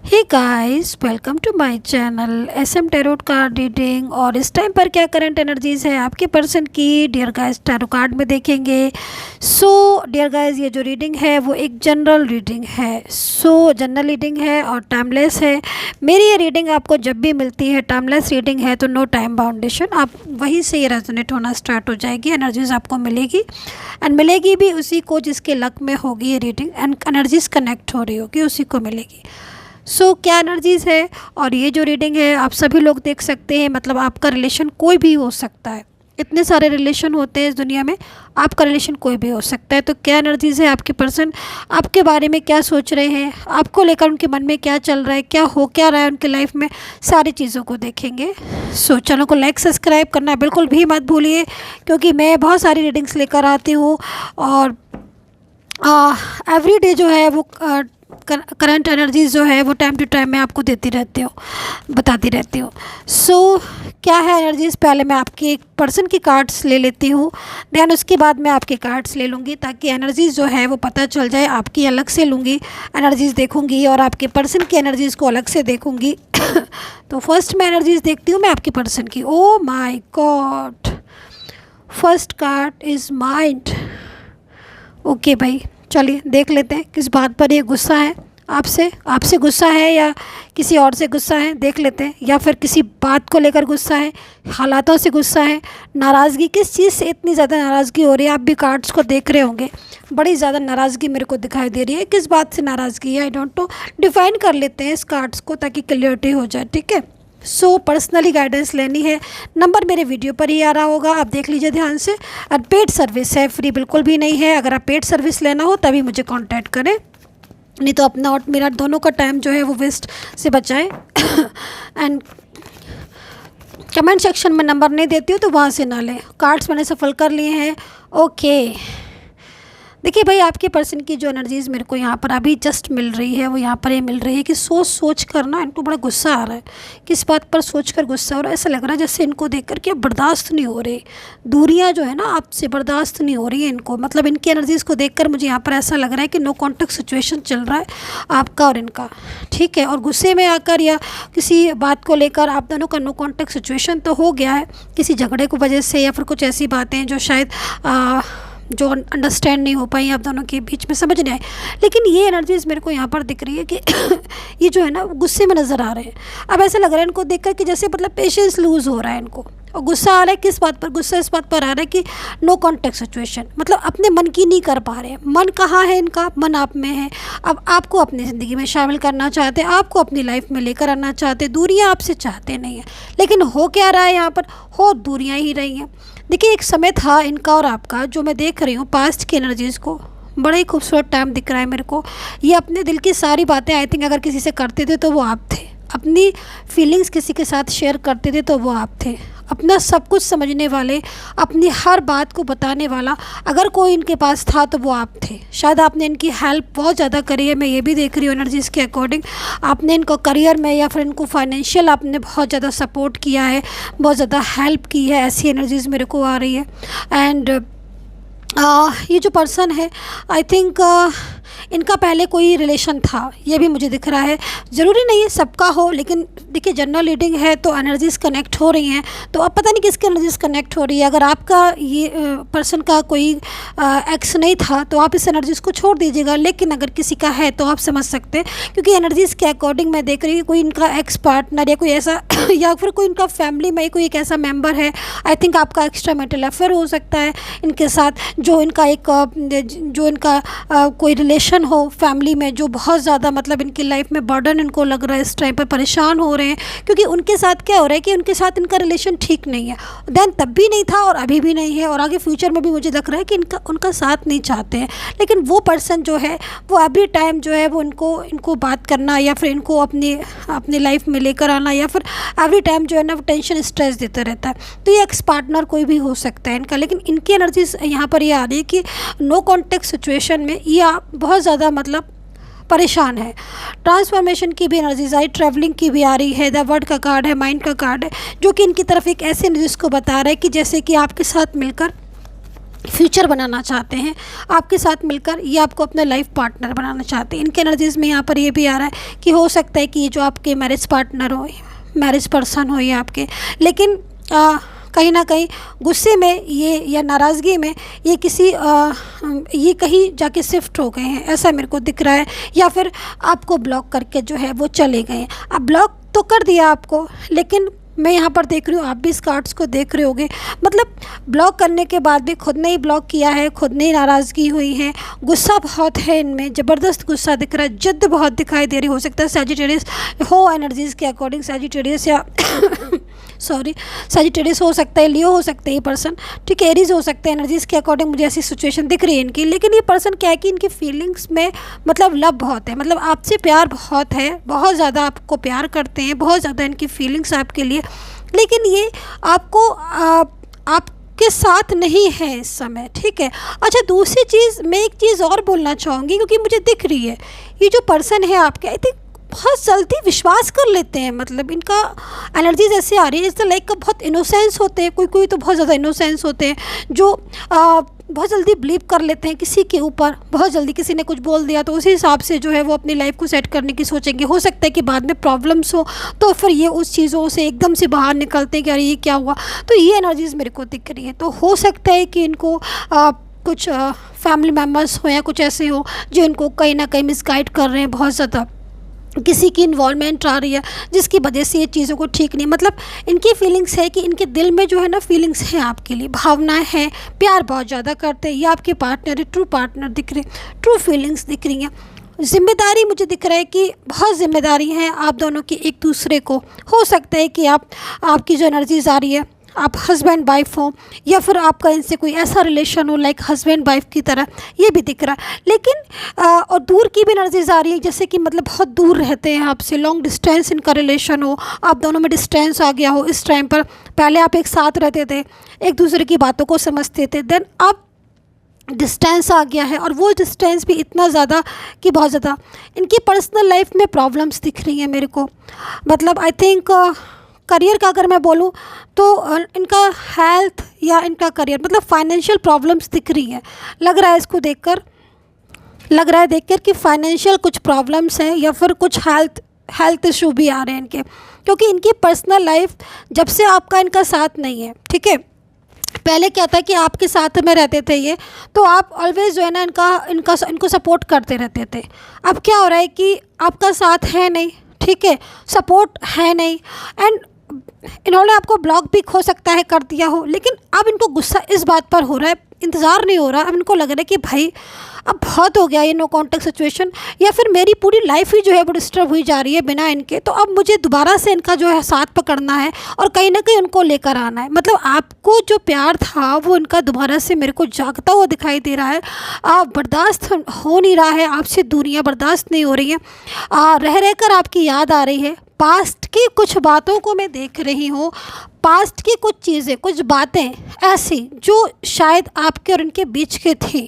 Hey guys, welcome to my channel SM tarot card reading. और इस time पर क्या करंट एनर्जीज है आपके पर्सन की, डियर गाइस टैरो कार्ड में देखेंगे। सो डियर गाइस, ये जो रीडिंग है वो एक जनरल रीडिंग है। जनरल रीडिंग है और टाइमलेस है। मेरी ये रीडिंग आपको जब भी मिलती है, टाइमलेस रीडिंग है तो नो टाइम बाउंडेशन, आप वहीं से ये रेजोनेट होना स्टार्ट हो जाएगी। एनर्जीज आपको मिलेगी एंड मिलेगी भी उसी को जिसके लक में होगी ये रीडिंग, एंड एनर्जीज कनेक्ट हो रही होगी उसी को मिलेगी। क्या एनर्जीज़ है और ये जो रीडिंग है आप सभी लोग देख सकते हैं। मतलब आपका रिलेशन कोई भी हो सकता है, इतने सारे रिलेशन होते हैं इस दुनिया में, आपका रिलेशन कोई भी हो सकता है। तो क्या एनर्जीज़ है, आपके पर्सन आपके बारे में क्या सोच रहे हैं, आपको लेकर उनके मन में क्या चल रहा है, क्या रहा है उनकी लाइफ में, सारी चीज़ों को देखेंगे। चैनल को लाइक सब्सक्राइब करना बिल्कुल भी मत भूलिए, क्योंकि मैं बहुत सारी रीडिंग्स लेकर आती हूँ और एवरी डे जो है वो करंट एनर्जीज जो है वो टाइम टू टाइम मैं आपको देती रहती हूँ, बताती रहती हूँ। क्या है एनर्जीज, पहले मैं आपके एक पर्सन की कार्ड्स ले लेती हूँ, देन उसके बाद मैं आपके कार्ड्स ले लूँगी, ताकि एनर्जीज जो है वो पता चल जाए। आपकी अलग से लूँगी एनर्जीज देखूँगी और आपके पर्सन की एनर्जीज को अलग से देखूँगी। तो फर्स्ट मैं एनर्जीज देखती हूँ मैं आपके पर्सन की। Oh my God, first card is mind. Okay भाई, चलिए देख लेते हैं किस बात पर ये गुस्सा है। आपसे गुस्सा है या किसी और से गुस्सा है, देख लेते हैं। या फिर किसी बात को लेकर गुस्सा है, हालातों से गुस्सा है, नाराज़गी, किस चीज़ से इतनी ज़्यादा नाराज़गी हो रही है। आप भी कार्ड्स को देख रहे होंगे, बड़ी ज़्यादा नाराज़गी मेरे को दिखाई दे रही है। किस बात से नाराज़गी है, आई डोंट नो। डिफ़ाइन कर लेते हैं इस कार्ड्स को ताकि क्लियरिटी हो जाए, ठीक है। पर्सनली गाइडेंस लेनी है, नंबर मेरे वीडियो पर ही आ रहा होगा, आप देख लीजिए ध्यान से। और पेड सर्विस है, फ्री बिल्कुल भी नहीं है। अगर आप पेड सर्विस लेना हो तभी मुझे कांटेक्ट करें, नहीं तो अपना और मेरा दोनों का टाइम जो है वो वेस्ट से बचाएं। एंड कमेंट सेक्शन में नंबर नहीं देती हूँ तो वहाँ से ना लें। कार्ड्स मैंने सफल कर लिए हैं। ओके, देखिए भाई, आपके पर्सन की जो एनर्जीज़ मेरे को यहाँ पर अभी जस्ट मिल रही है वो यहाँ पर ये मिल रही है कि सोच कर ना इनको बड़ा गुस्सा आ रहा है। किस बात पर सोच कर गुस्सा हो रहा है, ऐसा लग रहा है जैसे इनको देख कर के अब बर्दाश्त नहीं हो रही, दूरियाँ जो है ना आपसे बर्दाश्त नहीं हो रही है इनको। मतलब इनकी एनर्जीज़ को देख कर मुझे यहाँ पर ऐसा लग रहा है कि नो कॉन्टेक्ट सिचुएशन चल रहा है आपका और इनका, ठीक है। और गुस्से में आकर या किसी बात को लेकर आप दोनों का नो कॉन्टेक्ट सिचुएशन तो हो गया है किसी झगड़े की वजह से, या फिर कुछ ऐसी बातें जो शायद जो अंडरस्टैंड नहीं हो पाई आप दोनों के बीच में, समझ नहीं आए। लेकिन ये एनर्जीज़ मेरे को यहाँ पर दिख रही है कि ये जो है ना गुस्से में नज़र आ रहे हैं। अब ऐसा लग रहा है इनको देखकर कि जैसे मतलब पेशेंस लूज़ हो रहा है इनको, और गुस्सा आ रहा है। किस बात पर गुस्सा इस बात पर आ रहा है कि नो कॉन्टेक्ट सिचुएशन, मतलब अपने मन की नहीं कर पा रहे हैं। मन कहाँ है इनका, मन आप में है। अब आपको अपनी ज़िंदगी में शामिल करना चाहते हैं, आपको अपनी लाइफ में लेकर आना चाहते हैं, दूरियाँ आपसे चाहते नहीं हैं। लेकिन हो क्या रहा है यहाँ पर, हो दूरियाँ ही रही हैं। देखिए, एक समय था इनका और आपका, जो मैं देख रही हूँ पास्ट की एनर्जीज़ को, बड़ा ही खूबसूरत टाइम दिख रहा है मेरे को। ये अपने दिल की सारी बातें आई थिंक अगर किसी से करते थे तो वो आप थे, अपनी फीलिंग्स किसी के साथ शेयर करते थे तो वो आप थे, अपना सब कुछ समझने वाले, अपनी हर बात को बताने वाला अगर कोई इनके पास था तो वो आप थे। शायद आपने इनकी हेल्प बहुत ज़्यादा करी है, मैं ये भी देख रही हूँ एनर्जीज़ के अकॉर्डिंग। आपने इनको करियर में या फिर इनको फाइनेंशियल आपने बहुत ज़्यादा सपोर्ट किया है, बहुत ज़्यादा हेल्प की है, ऐसी एनर्जीज़ मेरे को आ रही है। एंड ये जो पर्सन है, आई थिंक इनका पहले कोई रिलेशन था, ये भी मुझे दिख रहा है। ज़रूरी नहीं है सबका हो, लेकिन देखिए जनरल रीडिंग है तो एनर्जीज़ कनेक्ट हो रही हैं। तो अब पता नहीं किसकी एनर्जीज़ कनेक्ट हो रही है। अगर आपका ये पर्सन का कोई एक्स नहीं था तो आप इस एनर्जीज़ को छोड़ दीजिएगा, लेकिन अगर किसी का है तो आप समझ सकते हैं, क्योंकि एनर्जीज़ के अकॉर्डिंग मैं देख रही हूँ कोई इनका एक्स पार्टनर या कोई ऐसा या फिर कोई इनका फैमिली में कोई एक ऐसा मेम्बर है। आई थिंक आपका एक्स्ट्रा मैरिटल अफेयर हो सकता है इनके साथ, जो इनका कोई रिलेशन हो फैमिली में, जो बहुत ज़्यादा मतलब इनकी लाइफ में बर्डन इनको लग रहा है, इस टाइम पर परेशान हो रहे हैं। क्योंकि उनके साथ क्या हो रहा है कि उनके साथ इनका रिलेशन ठीक नहीं है, देन तब भी नहीं था और अभी भी नहीं है, और आगे फ्यूचर में भी मुझे लग रहा है कि उनका साथ नहीं चाहते हैं। लेकिन वो पर्सन जो है वो एवरी टाइम जो है वो इनको बात करना या फिर इनको अपनी लाइफ में लेकर आना, या फिर एवरी टाइम जो है ना वो टेंशन स्ट्रेस देता रहता है। तो ये एक्स पार्टनर कोई भी हो सकता है इनका, लेकिन इनकी एनर्जीज यहाँ पर ये आ रही है कि नो कॉन्टेक्ट सिचुएशन में ये बहुत ज़्यादा मतलब परेशान है। ट्रांसफॉर्मेशन की भी एनर्जीज आई, ट्रैवलिंग की भी आ रही है। द वर्ड का कार्ड है, माइंड का कार्ड है, जो कि इनकी तरफ एक ऐसे एनर्जीज को बता रहा है कि जैसे कि आपके साथ मिलकर फ्यूचर बनाना चाहते हैं आपके साथ मिलकर, ये आपको अपना लाइफ पार्टनर बनाना चाहते हैं। इनके एनर्जीज़ में यहाँ पर ये भी आ रहा है कि हो सकता है कि ये जो आपके मैरिज पार्टनर हो, मैरिज पर्सन हो ये आपके, लेकिन कहीं ना कहीं गुस्से में ये या नाराज़गी में ये ये कहीं जाके शिफ्ट हो गए हैं, ऐसा मेरे को दिख रहा है। या फिर आपको ब्लॉक करके जो है वो चले गए हैं। अब ब्लॉक तो कर दिया आपको, लेकिन मैं यहाँ पर देख रही हूँ, आप भी इस कार्ड्स को देख रहे होगे, मतलब ब्लॉक करने के बाद भी खुद ने ही ब्लॉक किया है, खुद ने ही नाराज़गी हुई है, गुस्सा बहुत है इनमें, ज़बरदस्त गुस्सा दिख रहा है, जिद्द बहुत दिखाई दे रही। हो सकता है सैजिटेरियस हो एनर्जीज़ के अकॉर्डिंग, सैजिटेरियस या सॉरी सैजिटेरियस हो सकता है, लियो हो सकते हैं ये पर्सन, ठीक है, एरीज हो सकते हैं। एनर्जीज़ के अकॉर्डिंग मुझे ऐसी सिचुएशन दिख रही है इनकी। लेकिन ये पर्सन क्या है कि इनकी फीलिंग्स में मतलब लव बहुत है, मतलब आपसे प्यार बहुत है, बहुत ज़्यादा आपको प्यार करते हैं, बहुत ज़्यादा इनकी फीलिंग्स आपके लिए। लेकिन ये आपको आपके साथ नहीं है इस समय, ठीक है। अच्छा, दूसरी चीज़ मैं एक चीज़ और बोलना चाहूँगी, क्योंकि मुझे दिख रही है ये जो पर्सन है आपके, आई थिंक बहुत जल्दी विश्वास कर लेते हैं, मतलब इनका एनर्जीज ऐसे आ रही है, इस लाइक का बहुत इनोसेंस होते हैं, कोई कोई तो बहुत ज़्यादा इनोसेंस होते हैं जो बहुत जल्दी बिलीव कर लेते हैं किसी के ऊपर। बहुत जल्दी किसी ने कुछ बोल दिया तो उसी हिसाब से जो है वो अपनी लाइफ को सेट करने की सोचेंगे। हो सकता है कि बाद में प्रॉब्लम्स हो तो फिर ये उस चीज़ों से एकदम से बाहर निकलते हैं कि अरे ये क्या हुआ। तो ये एनर्जीज़ मेरे को दिख रही है। तो हो सकता है कि इनको कुछ फैमिली मेम्बर्स हो या कुछ ऐसे हो जो इनको कहीं ना कहीं मिसगाइड कर रहे हैं, बहुत ज़्यादा किसी की इन्वॉल्वमेंट आ रही है जिसकी वजह से ये चीज़ों को ठीक नहीं, मतलब इनकी फीलिंग्स है कि इनके दिल में जो है ना फीलिंग्स हैं आपके लिए, भावनाएं हैं, प्यार बहुत ज़्यादा करते हैं। ये आपके पार्टनर है, ट्रू पार्टनर दिख रहे, ट्रू फीलिंग्स दिख रही हैं। ज़िम्मेदारी मुझे दिख रहा है कि बहुत ज़िम्मेदारी है आप दोनों की एक दूसरे को। हो सकता है कि आपकी जो एनर्जीज आ रही है, आप हस्बैंड वाइफ हो या फिर आपका इनसे कोई ऐसा रिलेशन हो लाइक हस्बैंड वाइफ की तरह, ये भी दिख रहा है। लेकिन और दूर की भी एनर्जीज आ रही है, जैसे कि मतलब बहुत दूर रहते हैं आपसे, लॉन्ग डिस्टेंस इनका रिलेशन हो, आप दोनों में डिस्टेंस आ गया हो इस टाइम पर। पहले आप एक साथ रहते थे, एक दूसरे की बातों को समझते थे, देन अब डिस्टेंस आ गया है और वो डिस्टेंस भी इतना ज़्यादा कि बहुत ज़्यादा इनकी पर्सनल लाइफ में प्रॉब्लम्स दिख रही हैं मेरे को। मतलब आई थिंक करियर का अगर मैं बोलूँ तो इनका हेल्थ या इनका करियर, मतलब फाइनेंशियल प्रॉब्लम्स दिख रही है। लग रहा है इसको देखकर, लग रहा है देखकर कि फाइनेंशियल कुछ प्रॉब्लम्स हैं या फिर कुछ हेल्थ इशू भी आ रहे हैं इनके, क्योंकि इनकी पर्सनल लाइफ जब से आपका इनका साथ नहीं है, ठीक है। पहले क्या था कि आपके साथ में रहते थे ये, तो आप ऑलवेज जो है ना इनको सपोर्ट करते रहते थे। अब क्या हो रहा है कि आपका साथ है नहीं, ठीक है, सपोर्ट है नहीं, एंड इन्होंने आपको ब्लॉक भी हो सकता है कर दिया हो। लेकिन अब इनको गुस्सा इस बात पर हो रहा है, इंतज़ार नहीं हो रहा, अब इनको लग रहा है कि भाई अब बहुत हो गया ये नो कॉन्टेक्ट सिचुएशन, या फिर मेरी पूरी लाइफ ही जो है वो डिस्टर्ब हुई जा रही है बिना इनके, तो अब मुझे दोबारा से इनका जो है साथ पकड़ना है और कहीं ना कहीं उनको लेकर आना है। मतलब आपको जो प्यार था वो इनका दोबारा से मेरे को जागता हुआ दिखाई दे रहा है। बर्दाश्त हो नहीं रहा है, आपसे दूरियाँ बर्दाश्त नहीं हो रही हैं, रह रह कर आपकी याद आ रही है। पास्ट की कुछ बातों को मैं देख रही हूँ, पास्ट की कुछ चीज़ें, कुछ बातें ऐसी जो शायद आपके और इनके बीच के थी।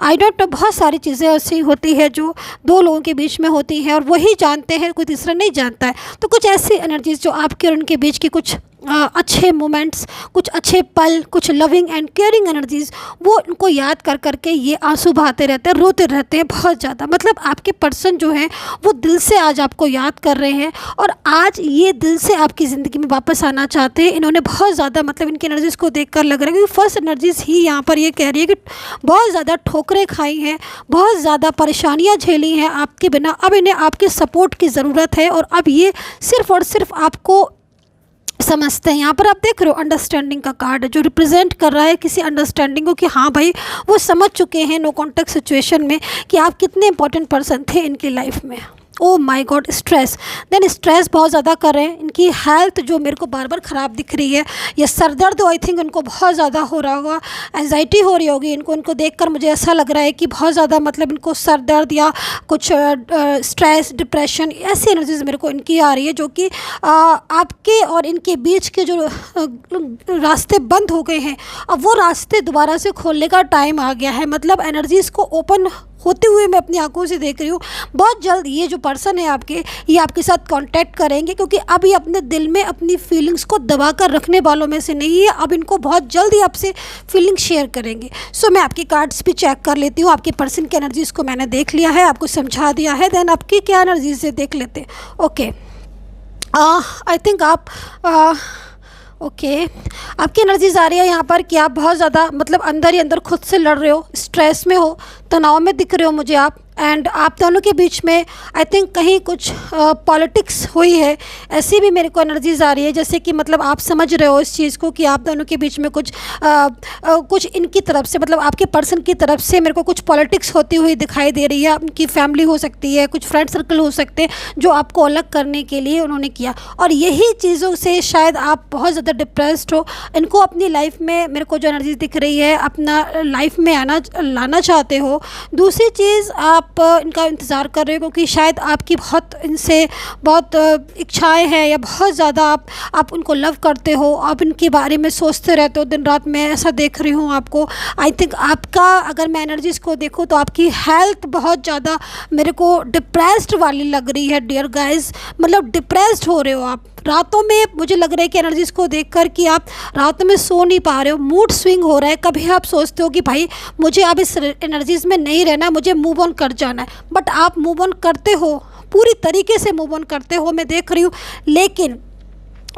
आई डोंट नो, बहुत सारी चीज़ें ऐसी होती है जो दो लोगों के बीच में होती हैं और वही जानते हैं, कोई तीसरा नहीं जानता है। तो कुछ ऐसी एनर्जीज जो आपके और उनके बीच की कुछ अच्छे मोमेंट्स, कुछ अच्छे पल, कुछ लविंग एंड केयरिंग एनर्जीज़, वो उनको याद कर करके ये आंसू बहाते रहते हैं, रोते रहते हैं बहुत ज़्यादा। मतलब आपके पर्सन जो हैं वो दिल से आज आपको याद कर रहे हैं और आज ये दिल से आपकी ज़िंदगी में वापस आना चाहते हैं। इन्होंने बहुत ज़्यादा, मतलब इनकी एनर्जीज़ को देखकर लग रहा है कि फर्स्ट एनर्जीज़ ही यहाँ पर ये कह रही है कि बहुत ज़्यादा ठोकरें खाई हैं, बहुत ज़्यादा परेशानियाँ झेली हैं आपके बिना। अब इन्हें आपके सपोर्ट की ज़रूरत है और अब ये सिर्फ़ और सिर्फ आपको समझते हैं। यहाँ पर आप देख रहे हो अंडरस्टैंडिंग का कार्ड जो रिप्रेजेंट कर रहा है किसी अंडरस्टैंडिंग को, कि हाँ भाई वो समझ चुके हैं नो कॉन्टेक्ट सिचुएशन में कि आप कितने इंपॉर्टेंट पर्सन थे इनकी लाइफ में। Oh my god, stress, then stress बहुत ज़्यादा कर रहे हैं। इनकी हेल्थ जो मेरे को बार बार ख़राब दिख रही है, ये सर दर्द आई थिंक उनको बहुत ज़्यादा हो रहा होगा, एंजाइटी हो रही होगी इनको देखकर मुझे ऐसा लग रहा है कि बहुत ज़्यादा, मतलब इनको सर दर्द या कुछ स्ट्रेस, डिप्रेशन, ऐसी एनर्जीज मेरे को इनकी आ रही है जो कि आपके और इनके बीच के जो रास्ते बंद हो गए हैं, अब वो रास्ते दोबारा से खोलने का टाइम आ गया है। मतलब एनर्जीज़ को ओपन होते हुए मैं अपनी आंखों से देख रही हूँ। बहुत जल्द ये जो पर्सन है आपके, ये आपके साथ कांटेक्ट करेंगे, क्योंकि अब ये अपने दिल में अपनी फीलिंग्स को दबा कर रखने वालों में से नहीं है। अब इनको बहुत जल्द ही आपसे फीलिंग शेयर करेंगे। सो मैं आपकी कार्ड्स भी चेक कर लेती हूँ। आपके पर्सन की एनर्जीज़ को मैंने देख लिया है, आपको समझा दिया है, देन आपकी क्या एनर्जीज है देख लेते हैं। ओके, आई थिंक आप ओके आपकी एनर्जीज आ रही है यहाँ पर कि आप बहुत ज़्यादा मतलब अंदर ही अंदर खुद से लड़ रहे हो, स्ट्रेस में हो, तनाव में दिख रहे हो मुझे आप। एंड आप दोनों के बीच में आई थिंक कहीं कुछ पॉलिटिक्स हुई है, ऐसी भी मेरे को एनर्जीज आ रही है, जैसे कि मतलब आप समझ रहे हो इस चीज़ को कि आप दोनों के बीच में कुछ इनकी तरफ से मतलब आपके पर्सन की तरफ से मेरे को कुछ पॉलिटिक्स होती हुई दिखाई दे रही है। उनकी फैमिली हो सकती है, कुछ फ्रेंड सर्कल हो सकते हैं जो आपको अलग करने के लिए उन्होंने किया, और यही चीज़ों से शायद आप बहुत ज़्यादा डिप्रेस्ड हो। इनको अपनी लाइफ में मेरे को जो एनर्जी दिख रही है अपना लाइफ में लाना चाहते हो। दूसरी चीज़ आप इनका इंतज़ार कर रहे हो, क्योंकि शायद आपकी बहुत इनसे बहुत इच्छाएं हैं, या बहुत ज़्यादा आप उनको लव करते हो, आप इनके बारे में सोचते रहते हो दिन रात। मैं ऐसा देख रही हूँ आपको। आई थिंक आपका अगर मैं एनर्जीज़ को देखूँ तो आपकी हेल्थ बहुत ज़्यादा मेरे को डिप्रेस्ड वाली लग रही है डियर गाइज। मतलब डिप्रेस्ड हो रहे हो आप रातों में। मुझे लग रहा है कि एनर्जीज़ को देखकर कि आप रातों में सो नहीं पा रहे हो, मूड स्विंग हो रहा है। कभी आप सोचते हो कि भाई मुझे अब इस एनर्जीज़ में नहीं रहना, मुझे मूव ऑन कर जाना है, बट आप मूव ऑन करते हो, पूरी तरीके से मूव ऑन करते हो, मैं देख रही हूँ। लेकिन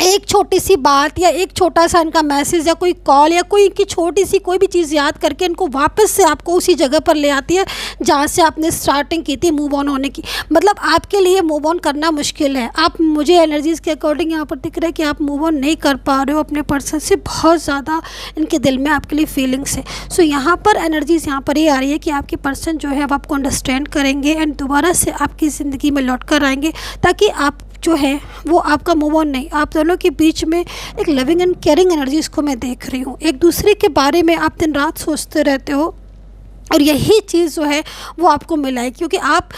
एक छोटी सी बात या एक छोटा सा इनका मैसेज या कोई कॉल या कोई इनकी छोटी सी कोई भी चीज़ याद करके इनको वापस से आपको उसी जगह पर ले आती है जहाँ से आपने स्टार्टिंग की थी मूव ऑन होने की। मतलब आपके लिए मूव ऑन करना मुश्किल है। आप मुझे एनर्जीज़ के अकॉर्डिंग यहाँ पर दिख रहा है कि आप मूव ऑन नहीं कर पा रहे हो अपने पर्सन से। बहुत ज़्यादा इनके दिल में आपके लिए फीलिंग्स है। सो यहाँ पर एनर्जीज़ यहाँ पर ये आ रही है कि आपके पर्सन जो है अब आपको अंडरस्टैंड करेंगे एंड दोबारा से आपकी ज़िंदगी में लौट कर आएंगे, ताकि आप जो है वो आपका मूव ऑन नहीं, आप दोनों के बीच में एक लविंग एंड केयरिंग एनर्जीज़ को मैं देख रही हूँ। एक दूसरे के बारे में आप दिन रात सोचते रहते हो, और यही चीज़ जो है वो आपको मिला है, क्योंकि आप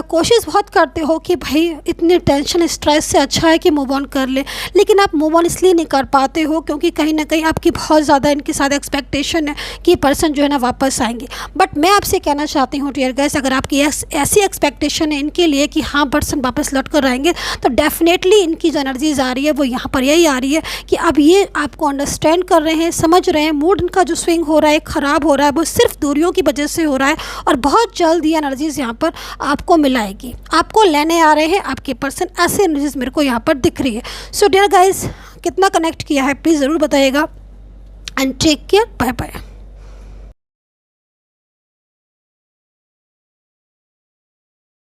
कोशिश बहुत करते हो कि भाई इतनी टेंशन स्ट्रेस से अच्छा है कि मूव ऑन कर ले, लेकिन आप मूव ऑन इसलिए नहीं कर पाते हो क्योंकि कहीं ना कहीं आपकी बहुत ज़्यादा इनके साथ एक्सपेक्टेशन है कि पर्सन जो है ना वापस आएंगे। बट मैं आपसे कहना चाहती हूँ डियर गाइस, अगर आपकी ऐसी एक्सपेक्टेशन है इनके लिए कि हाँ पर्सन वापस लौट कर आएंगे, तो डेफिनेटली इनकी जो एनर्जीज आ रही है वो यहाँ पर यही आ रही है कि अब ये आपको अंडरस्टैंड कर रहे हैं, समझ रहे हैं। मूड इनका जो स्विंग हो रहा है, ख़राब हो रहा है, वो सिर्फ दूरियों की वजह से हो रहा है, और बहुत जल्द ये एनर्जीज यहाँ पर आपको मिलाएगी, आपको लेने आ रहे हैं आपके पर्सन। ऐसे एनर्जीज मेरे को यहाँ पर दिख रही है। सो डियर गाइस, कितना कनेक्ट किया है प्लीज़ ज़रूर बताइएगा and take care, bye bye.